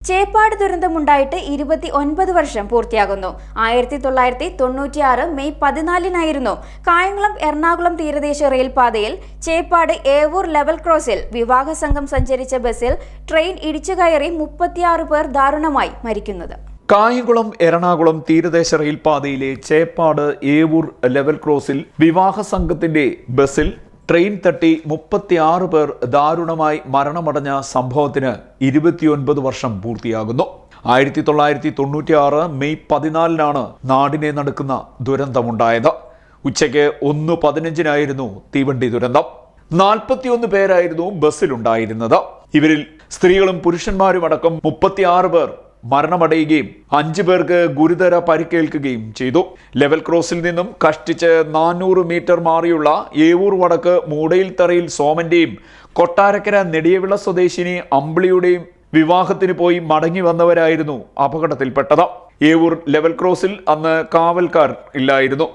ചേപ്പാട് ദുരന്തമുണ്ടായിട്ട് 29 വർഷം പൂർത്തിയാകുന്നു. 1996 മെയ് 14 കായംകുളം എറണാകുളം തീരദേശ റെയിൽപാതയിൽ ചേപ്പാട് ഏവൂർ ലെവൽ ക്രോസിൽ വിവാഹ സംഘം സഞ്ചരിച്ച ബസ്സിൽ ട്രെയിൻ ഇടിച്ചു കയറി 36 പേർ ദാരുണമായി മരിക്കുന്നത്. കായംകുളം എറണാകുളം തീരദേശ റെയിൽപാതയിലെ ചേപ്പാട് ഏവൂർ ലെവൽ ക്രോസിൽ വിവാഹ സംഘത്തിന്റെ ബസ്സിൽ ട്രെയിൻ തട്ടി 36 പേർ ദാരുണമായി മരണമടഞ്ഞ സംഭവത്തിന് 29 വർഷം പൂർത്തിയാകുന്നു. 1996 മെയ് 14 നാടിനെ നടുക്കുന്ന ദുരന്തമുണ്ടായത്. ഉച്ചയ്ക്ക് 1:15 തീവണ്ടി ദുരന്തം. 41 പേരായിരുന്നു ബസ്സിലുണ്ടായിരുന്നത്. ഇവരിൽ സ്ത്രീകളും പുരുഷന്മാരും അടക്കം 36 പേർ മരണമടയുകയും 5 പേർക്ക് ഗുരുതര പരിക്കേൽക്കുകയും ചെയ്തു. ലെവൽ ക്രോസിൽ നിന്നും കഷ്ടിച്ച് 400 മീറ്റർ മാറിയുള്ള ഏവൂർ വടക്ക് മൂടയിൽത്തറയിൽ സോമന്റെയും കൊട്ടാരക്കര നെടിയവിള സ്വദേശിനി അമ്പിളിയുടെയും വിവാഹത്തിന് പോയി മടങ്ങി വന്നവരായിരുന്നു അപകടത്തിൽപ്പെട്ടത്. ഏവൂർ ലെവൽ ക്രോസിൽ അന്ന് കാവൽക്കാർ ഇല്ലായിരുന്നു.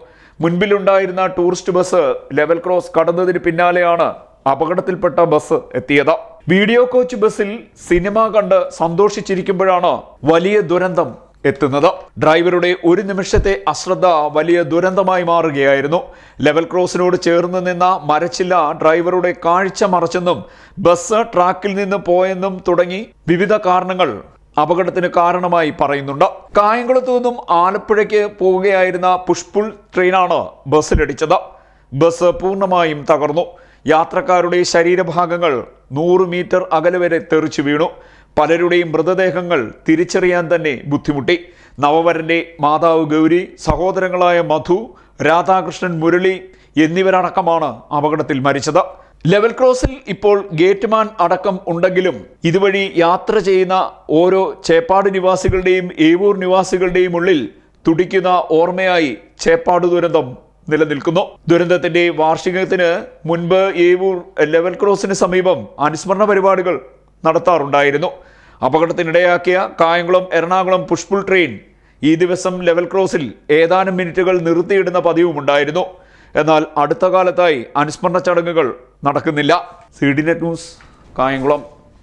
മുൻപിലുണ്ടായിരുന്ന ടൂറിസ്റ്റ് ബസ് ലെവൽ ക്രോസ് കടന്നതിന് പിന്നാലെയാണ് അപകടത്തിൽപ്പെട്ട ബസ് എത്തിയത്. വീഡിയോ കോച്ച് ബസ്സിൽ സിനിമ കണ്ട് സന്തോഷിച്ചിരിക്കുമ്പോഴാണ് വലിയ ദുരന്തം എത്തുന്നത്. ഡ്രൈവറുടെ ഒരു നിമിഷത്തെ അശ്രദ്ധ വലിയ ദുരന്തമായി മാറുകയായിരുന്നു. ലെവൽ ക്രോസിനോട് ചേർന്ന് നിന്ന മരച്ചില്ല ഡ്രൈവറുടെ കാഴ്ച മറച്ചെന്നും ബസ് ട്രാക്കിൽ നിന്ന് പോയെന്നും തുടങ്ങി വിവിധ കാരണങ്ങൾ അപകടത്തിന് കാരണമായി പറയുന്നുണ്ട്. കായംകുളത്തു നിന്നും ആലപ്പുഴയ്ക്ക് പോവുകയായിരുന്ന പുഷ്പുൾ ട്രെയിനാണ് ബസ്സിലിടിച്ചത്. ബസ് പൂർണ്ണമായും തകർന്നു. യാത്രക്കാരുടെ ശരീരഭാഗങ്ങൾ 100 മീറ്റർ അകലെ വരെ തെറിച്ചു വീണു. പലരുടെയും മൃതദേഹങ്ങൾ തിരിച്ചറിയാൻ തന്നെ ബുദ്ധിമുട്ടി. നവവരന്റെ മാതാവ് ഗൗരി, സഹോദരങ്ങളായ മധു, രാധാകൃഷ്ണൻ, മുരളി എന്നിവരടക്കമാണ് അപകടത്തിൽ മരിച്ചത്. ലെവൽ ക്രോസിൽ ഇപ്പോൾ ഗേറ്റ്മാൻ അടക്കം ഉണ്ടെങ്കിലും ഇതുവഴി യാത്ര ചെയ്യുന്ന ഓരോ ചേപ്പാട് നിവാസികളുടെയും ഏവൂർ നിവാസികളുടെയും ഉള്ളിൽ തുടിക്കുന്ന ഓർമ്മയായി ചേപ്പാട് ദുരന്തം നിലനിൽക്കുന്നു. ദുരന്തത്തിന്റെ വാർഷികത്തിന് മുൻപ് ഏവൂർ ലെവൽ ക്രോസിന് സമീപം അനുസ്മരണ പരിപാടികൾ നടത്താറുണ്ടായിരുന്നു. അപകടത്തിനിടയാക്കിയ കായംകുളം എറണാകുളം പുഷ്പുൾ ട്രെയിൻ ഈ ദിവസം ലെവൽ ക്രോസിൽ ഏതാനും മിനിറ്റുകൾ നിർത്തിയിടുന്ന പതിവുമുണ്ടായിരുന്നു. എന്നാൽ അടുത്ത കാലത്തായി അനുസ്മരണ ചടങ്ങുകൾ നടക്കുന്നില്ല. CDNet news, Kayamkulam.